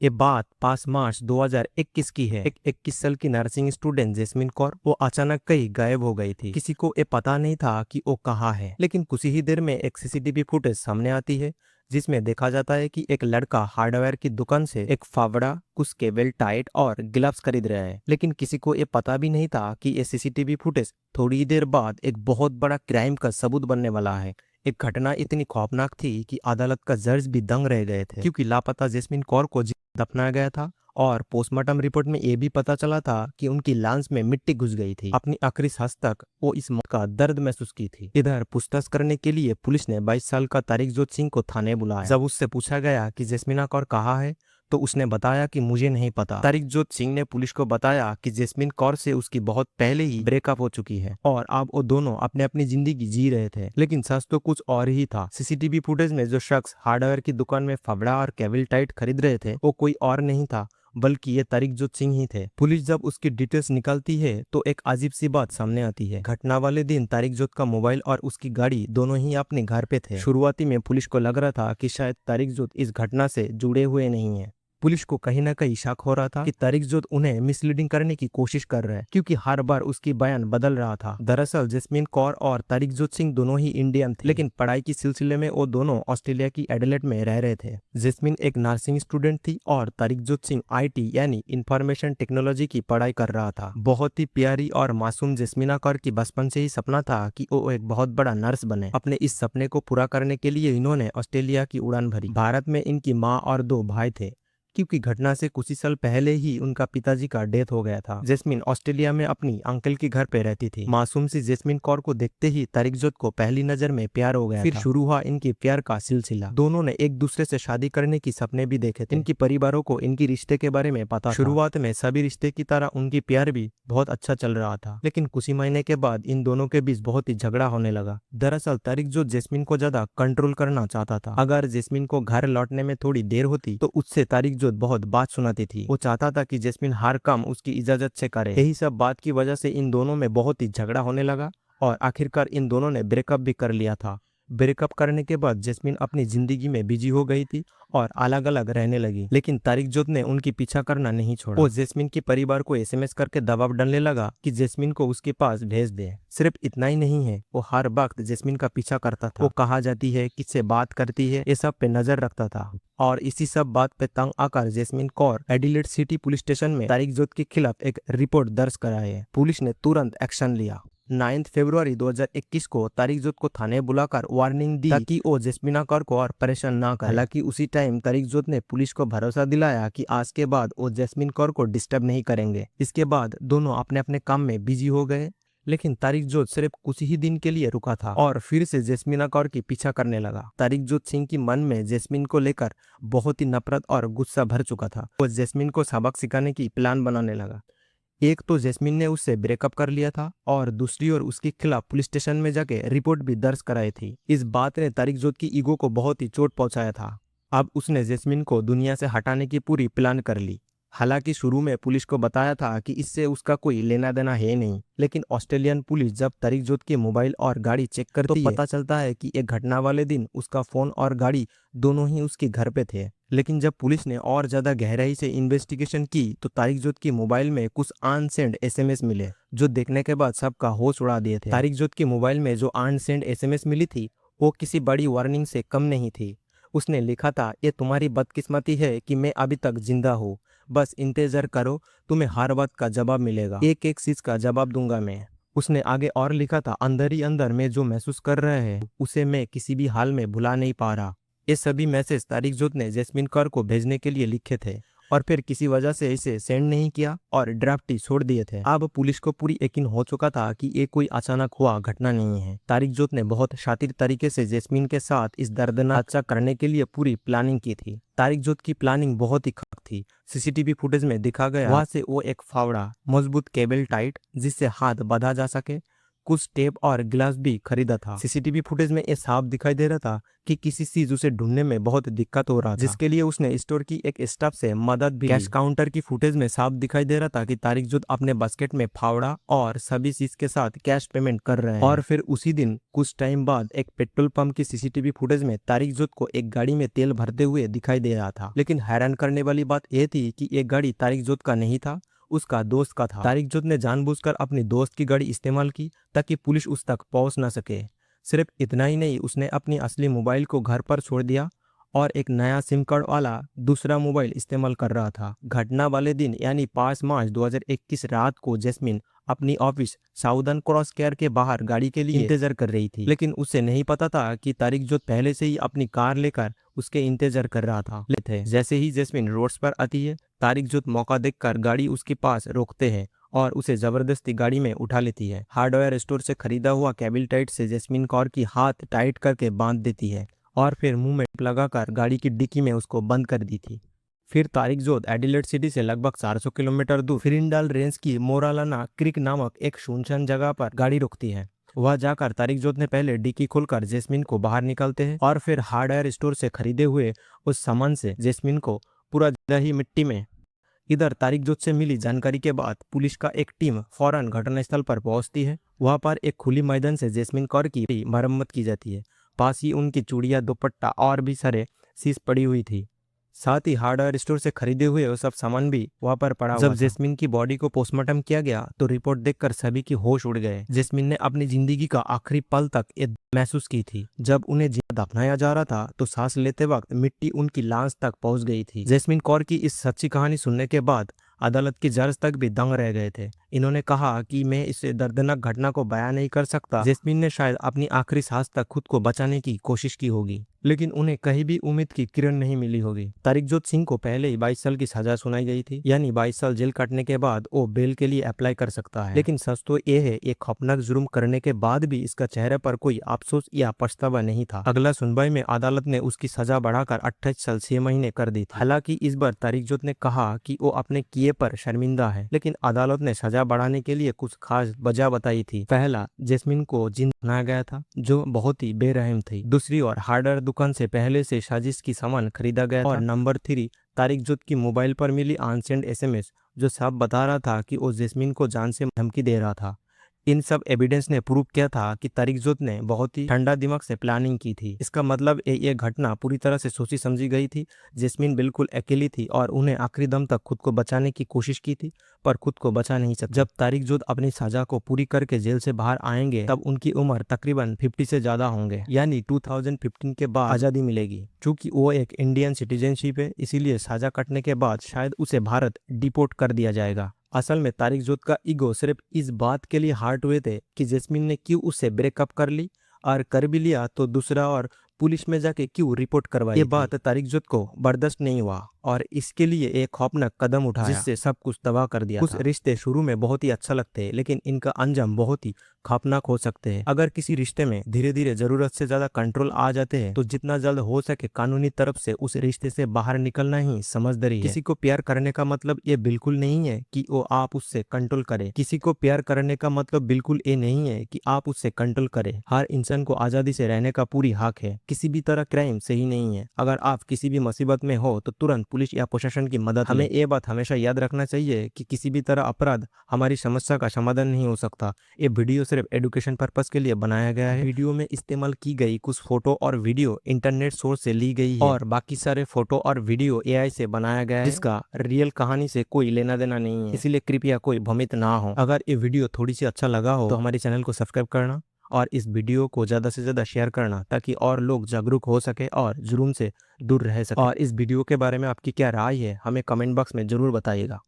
ये बात 5 मार्च 2021 की है। एक 21 साल की नर्सिंग स्टूडेंट जैस्मिन कौर वो अचानक कहीं गायब हो गई थी। किसी को ये पता नहीं था कि वो कहाँ है, लेकिन कुछ ही देर में एक सीसीटीवी फुटेज सामने आती है जिसमें देखा जाता है कि एक लड़का हार्डवेयर की दुकान से एक फावड़ा, कुछ केबल टाइट और ग्लव्स खरीद रहा है। लेकिन किसी को ये पता भी नहीं था कि ये सीसीटीवी फुटेज थोड़ी ही देर बाद एक बहुत बड़ा क्राइम का सबूत बनने वाला है। एक घटना इतनी खौफनाक थी कि अदालत का जज भी दंग रह गए थे, क्योंकि लापता जैस्मिन कौर को दफनाया गया था और पोस्टमार्टम रिपोर्ट में ये भी पता चला था कि उनकी लांस में मिट्टी घुस गई थी। अपनी आखिरी सांस तक वो इस मौत का दर्द महसूस की थी। इधर पूछताछ करने के लिए पुलिस ने 22 साल का तारिकजोत सिंह को थाने बुलाया। जब उससे पूछा गया कि जैस्मिना कौर कहाँ है, तो उसने बताया कि मुझे नहीं पता। तारिकजोत सिंह ने पुलिस को बताया कि जैस्मिन कौर से उसकी बहुत पहले ही ब्रेकअप हो चुकी है और अब वो दोनों अपने अपनी जिंदगी जी रहे थे। लेकिन सच तो कुछ और ही था। सीसीटीवी फुटेज में जो शख्स हार्डवेयर की दुकान में फावड़ा और केबल टाइट खरीद रहे थे वो कोई और नहीं था, बल्कि ये तारिकजोत सिंह ही थे। पुलिस जब उसकी डिटेल्स निकालती है तो एक अजीब सी बात सामने आती है। घटना वाले दिन तारिकजोत का मोबाइल और उसकी गाड़ी दोनों ही अपने घर पे थे। शुरुआती में पुलिस को लग रहा था कि शायद तारिकजोत इस घटना से जुड़े हुए नहीं है। पुलिस को कहीं ना कहीं शक हो रहा था कि तारिकजोत उन्हें मिसलीडिंग करने की कोशिश कर रहा है, क्योंकि हर बार उसकी बयान बदल रहा था। दरअसल जैस्मिन कौर और तारिकजोत सिंह दोनों ही इंडियन थे, लेकिन पढ़ाई के सिलसिले में वो दोनों ऑस्ट्रेलिया की एडिलेड में रह रहे थे। जैस्मिन एक नर्सिंग स्टूडेंट थी और तारिकजोत सिंह आईटी यानी इंफॉर्मेशन टेक्नोलॉजी की पढ़ाई कर रहा था। बहुत ही प्यारी और मासूम जैस्मिना कौर की बचपन से ही सपना था कि वो एक बहुत बड़ा नर्स बने। अपने इस सपने को पूरा करने के लिए इन्होंने ऑस्ट्रेलिया की उड़ान भरी। भारत में इनकी माँ और 2 भाई थे, क्योंकि घटना से कुछ ही साल पहले ही उनका पिताजी का डेथ हो गया था। जैस्मिन ऑस्ट्रेलिया में अपनी अंकल के घर पे रहती थी। मासूम सी जैस्मिन कौर को देखते ही तारिकजोत को पहली नजर में प्यार हो गया। फिर शुरू हुआ इनकी प्यार का सिलसिला। दोनों ने एक दूसरे से शादी करने की सपने भी देखे थे। इनकी परिवारों को इनकी रिश्ते के बारे में पता था। शुरुआत में सभी रिश्ते की तरह उनकी प्यार भी बहुत अच्छा चल रहा था, लेकिन कुछ ही महीने के बाद इन दोनों के बीच बहुत ही झगड़ा होने लगा। दरअसल तारिकजोत जैस्मिन को ज्यादा कंट्रोल करना चाहता था। अगर जैस्मिन को घर लौटने में थोड़ी देर होती तो उससे तारिकजोत बहुत बात सुनाती थी। वो चाहता था कि जैस्मिन हर काम उसकी इजाजत से करे। यही सब बात की वजह से इन दोनों में बहुत ही झगड़ा होने लगा और आखिरकार इन दोनों ने ब्रेकअप भी कर लिया था। ब्रेकअप करने के बाद जैस्मिन अपनी जिंदगी में बिजी हो गई थी और अलग अलग रहने लगी, लेकिन तारिकजोत ने उनकी पीछा करना नहीं छोड़ा। वो जैस्मिन के परिवार को एसएमएस करके दबाव डालने लगा कि जैस्मिन को उसके पास भेज दे। सिर्फ इतना ही नहीं है, वो हर वक्त जैस्मिन का पीछा करता था। वो कहाँ जाती है, किससे बात करती है, ये सब पे नजर रखता था। और इसी सब बात पे तंग आकर Jasmin Kaur Adelaide city police station में तारिकजोत के खिलाफ एक रिपोर्ट दर्ज कराई है। पुलिस ने तुरंत एक्शन लिया। 9 फरवरी 2021 को तारिकजोत को थाने बुलाकर वार्निंग दी ताकि वो जैस्मिना कौर को और परेशान ना करे। हालांकि उसी टाइम तारिकजोत ने पुलिस को भरोसा दिलाया कि आज के बाद वो जैस्मिन कौर को डिस्टर्ब नहीं करेंगे। इसके बाद दोनों अपने अपने काम में बिजी हो गए, लेकिन तारिकजोत सिर्फ कुछ ही दिन के लिए रुका था और फिर से जैस्मिना कौर की पीछा करने लगा। तारिकजोत सिंह की मन में जैस्मिन को लेकर बहुत ही नफरत और गुस्सा भर चुका था। वो जैस्मिन को सबक सिखाने की प्लान बनाने लगा। एक तो जैस्मिन ने उससे ब्रेकअप कर लिया था और दूसरी ओर उसके खिलाफ पुलिस स्टेशन में जाके रिपोर्ट भी दर्ज कराई थी। इस बात ने तारिकजोत की ईगो को बहुत ही चोट पहुंचाया था। अब उसने जैस्मिन को दुनिया से हटाने की पूरी प्लान कर ली। हालांकि शुरू में पुलिस को बताया था कि इससे उसका कोई लेना देना है नहीं, लेकिन ऑस्ट्रेलियन पुलिस जब तारिकजोत के मोबाइल और गाड़ी चेक करती तो पता चलता है कि एक घटना वाले दिन उसका फोन और गाड़ी दोनों ही उसके घर पे थे। लेकिन जब पुलिस ने और ज्यादा गहराई से इन्वेस्टिगेशन की तो तारिकजोत के मोबाइल में कुछ अनसेंड एसएमएस मिले, जो देखने के बाद सबका होश उड़ा दिए थे। तारिकजोत के मोबाइल में जो अनसेंड एसएमएस मिली थी वो किसी बड़ी वार्निंग से कम नहीं थी। उसने लिखा था, ये तुम्हारी बदकिस्मती है कि मैं अभी तक जिंदा हूँ, बस इंतजार करो, तुम्हें हर बात का जवाब मिलेगा, एक एक चीज का जवाब दूंगा मैं। उसने आगे और लिखा था, अंदर ही अंदर मैं जो महसूस कर रहे हैं उसे मैं किसी भी हाल में भुला नहीं पा रहा। ये सभी मैसेज तारिकजोत ने जैस्मिन कौर को भेजने के लिए लिखे थे और फिर किसी वजह से इसे सेंड नहीं किया और ड्राफ्ट ही छोड़ दिए थे। अब पुलिस को पूरी यकीन हो चुका था कि ये कोई अचानक हुआ घटना नहीं है। तारिकजोत ने बहुत शातिर तरीके से जैस्मिन के साथ इस दर्दनाक हादसा करने के लिए पूरी प्लानिंग की थी। तारिकजोत की प्लानिंग बहुत ही खराब थी। सीसीटीवी फुटेज में दिखा गया वहां से वो एक फावड़ा, मजबूत केबल टाइट जिससे हाथ बांधा जा सके, कुछ टेप और ग्लास भी खरीदा था। सीसीटीवी फुटेज में ये साफ दिखाई दे रहा था कि किसी चीज उसे ढूंढने में बहुत दिक्कत हो रहा था, जिसके लिए उसने स्टोर की एक स्टाफ से मदद भी ली। कैश काउंटर की फुटेज में साफ दिखाई दे रहा था कि तारिकजोत अपने बास्केट में फावड़ा और सभी चीज के साथ कैश पेमेंट कर रहे हैं। और फिर उसी दिन कुछ टाइम बाद एक पेट्रोल पंप की सीसीटीवी फुटेज में तारिकजोत को एक गाड़ी में तेल भरते हुए दिखाई दे रहा था। लेकिन हैरान करने वाली बात यह थी कि ये गाड़ी तारिकजोत का नहीं था, उसका दोस्त का था। तारिकजोत ने जानबूझकर अपनी दोस्त की गाड़ी इस्तेमाल की ताकि पुलिस उस तक पहुंच न सके। सिर्फ इतना ही नहीं, उसने अपनी असली मोबाइल को घर पर छोड़ दिया और एक नया सिम कार्ड वाला दूसरा मोबाइल इस्तेमाल कर रहा था। घटना वाले दिन यानी 5 मार्च 2021 रात को जैस्मिन अपनी ऑफिस साउदर्न क्रॉस केयर के बाहर गाड़ी के लिए इंतजार कर रही थी, लेकिन उसे नहीं पता था कि तारिकजोत पहले से ही अपनी कार लेकर उसके इंतजार कर रहा था। जैसे ही जैस्मिन रोड्स पर आती है, तारिकजोत मौका देखकर गाड़ी उसके पास रोकते हैं और उसे जबरदस्ती गाड़ी में उठा लेती है। हार्डवेयर स्टोर से खरीदा हुआ केबल टाइट से जैस्मिन कौर की हाथ टाइट करके बांध देती है और फिर मुंह में लगाकर गाड़ी की डिक्की में उसको बंद कर दी थी। फिर तारिकजोत एडिलेड सिटी से लगभग 400 किलोमीटर दूर फिरिंडाल रेंज की मोरालाना क्रिक नामक एक सुनसान जगह पर गाड़ी रुकती है। वह जाकर तारिकजोत ने पहले डिक्की खोलकर जैस्मिन को बाहर निकालते हैं और फिर हार्डवेयर स्टोर से खरीदे हुए उस सामान से जैस्मिन को पूरा दही मिट्टी में। इधर तारिकजोत से मिली जानकारी के बाद पुलिस का एक टीम फौरन घटनास्थल पर पहुंचती है। वहां पर एक खुली मैदान से जैस्मिन कौर की मरम्मत की जाती है। पास ही उनकी चूड़ियां, दुपट्टा और भी सारे चीज पड़ी हुई थी। साथ ही हार्डवेयर स्टोर से खरीदे हुए वो सब सामान भी वहां पर पड़ा हुआ था। जब जैस्मिन की बॉडी को पोस्टमार्टम किया गया तो रिपोर्ट देखकर सभी की होश उड़ गए। जैस्मिन ने अपनी जिंदगी का आखिरी पल तक ये महसूस की थी। जब उन्हें जिंदा दफनाया जा रहा था तो सांस लेते वक्त मिट्टी उनकी लांस तक पहुंच गई थी। जैस्मिन कौर की इस सच्ची कहानी सुनने के बाद अदालत के जज तक भी दंग रह गए थे। इन्होंने कहा कि मैं इस दर्दनाक घटना को बयान नहीं कर सकता। जैस्मिन ने शायद अपनी आखिरी सांस तक खुद को बचाने की कोशिश की होगी, लेकिन उन्हें कहीं भी उम्मीद की किरण नहीं मिली होगी। तारिकजोत सिंह को पहले ही 22 साल की सजा सुनाई गई थी, यानी 22 साल जेल काटने के बाद वो बेल के लिए अप्लाई कर सकता है। लेकिन सच तो ये है, एक खौफनाक जुर्म करने के बाद भी इसका चेहरे पर कोई अफसोस या पछतावा नहीं था। अगला सुनवाई में अदालत ने उसकी सजा बढ़ाकर 28 साल 6 महीने कर दी थी। हालांकि इस बार तारिकजोत ने कहा कि वो अपने किए पर शर्मिंदा है, लेकिन अदालत ने सजा बढ़ाने के लिए कुछ खास वजह बताई थी। पहला, जैस्मिन को जिंदा बनाया गया था जो बहुत ही बेरहम थी। दूसरी ओर हार्डवेयर दुकान से पहले से साजिश की सामान खरीदा गया था। और नंबर 3, तारिकजोत की मोबाइल पर मिली अनसेंड SMS जो साफ बता रहा था कि वो जैस्मिन को जान से धमकी दे रहा था। इन सब एविडेंस ने प्रूव किया था कि तारिकजोत ने बहुत ही ठंडा दिमाग से प्लानिंग की थी। इसका मतलब ये घटना पूरी तरह से सोची समझी गई थी। जैस्मिन बिल्कुल अकेली थी और उन्हें आखिरी दम तक खुद को बचाने की कोशिश की थी, पर खुद को बचा नहीं सकती। जब तारिकजोत अपनी सजा को पूरी करके जेल से बाहर आएंगे तब उनकी उम्र तकरीबन 50 से ज्यादा होंगे, यानी 2015 के बाद आजादी मिलेगी। चूंकि वो एक इंडियन सिटीजनशिप है, इसीलिए सजा कटने के बाद शायद उसे भारत डिपोर्ट कर दिया जाएगा। असल में तारिकजोत का ईगो सिर्फ इस बात के लिए हार्ट हुए थे कि जैस्मिन ने क्यों उससे ब्रेकअप कर ली, और कर भी लिया तो दूसरा और पुलिस में जाके क्यों रिपोर्ट करवाई। ये बात तारिकजोत को बर्दाश्त नहीं हुआ और इसके लिए एक खौफनाक कदम उठाया जिससे सब कुछ तबाह कर दिया। कुछ रिश्ते शुरू में बहुत ही अच्छा लगते हैं, लेकिन इनका अंजाम बहुत ही खौफनाक हो सकते हैं। अगर किसी रिश्ते में धीरे धीरे जरूरत से ज्यादा कंट्रोल आ जाते हैं तो जितना जल्द हो सके कानूनी तरफ से उस रिश्ते से बाहर निकलना ही समझदारी है। किसी को प्यार करने का मतलब ये बिल्कुल नहीं है कि वो आप उससे कंट्रोल करे। किसी को प्यार करने का मतलब बिल्कुल ये नहीं है कि आप उससे कंट्रोल करे। हर इंसान को आजादी से रहने का पूरी हक है। किसी भी तरह क्राइम सही नहीं है। अगर आप किसी भी मुसीबत में हो तो तुरंत पुलिस या प्रशासन की मदद। हमें ये बात हमेशा याद रखना चाहिए कि किसी भी तरह अपराध हमारी समस्या का समाधान नहीं हो सकता। ये वीडियो सिर्फ एजुकेशन पर्पस के लिए बनाया गया है। वीडियो में इस्तेमाल की गई कुछ फोटो और वीडियो इंटरनेट सोर्स से ली गई है और बाकी सारे फोटो और वीडियो AI से बनाया गया है, जिसका रियल कहानी से कोई लेना देना नहीं है। इसलिए कृपया कोई भ्रमित ना हो। अगर ये वीडियो थोड़ी सी अच्छा लगा हो तो हमारे चैनल को सब्सक्राइब करना और इस वीडियो को ज़्यादा से ज़्यादा शेयर करना ताकि और लोग जागरूक हो सके और जुर्म से दूर रह सके। और इस वीडियो के बारे में आपकी क्या राय है हमें कमेंट बॉक्स में ज़रूर बताइएगा।